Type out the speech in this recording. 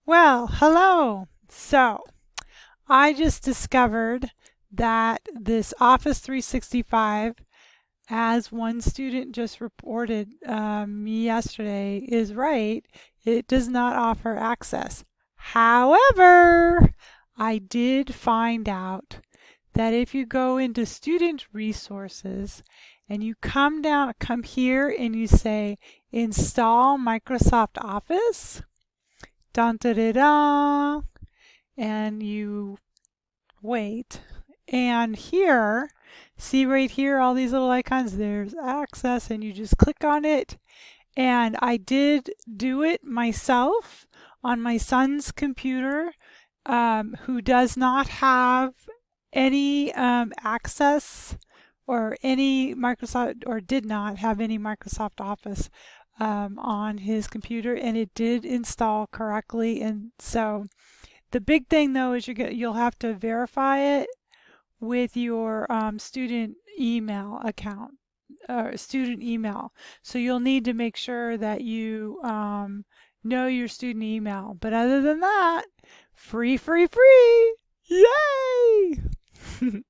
Well, hello. So, I just discovered that this Office 365, as one student just reported me yesterday, is right. It does not offer access. However, I did find out that if you go into student resources and you come here and you say install Microsoft Office, dun da da da, and you wait. And here, see right here, all these little icons, there's access, and you just click on it. And I did do it myself on my son's computer, who does not have any access or any Microsoft, or did not have any Microsoft Office on his computer, and it did install correctly. And so the big thing though is you'll have to verify it with your student email account or student email. So you'll need to make sure that you know your student email. But other than that, free, free, free! Yay!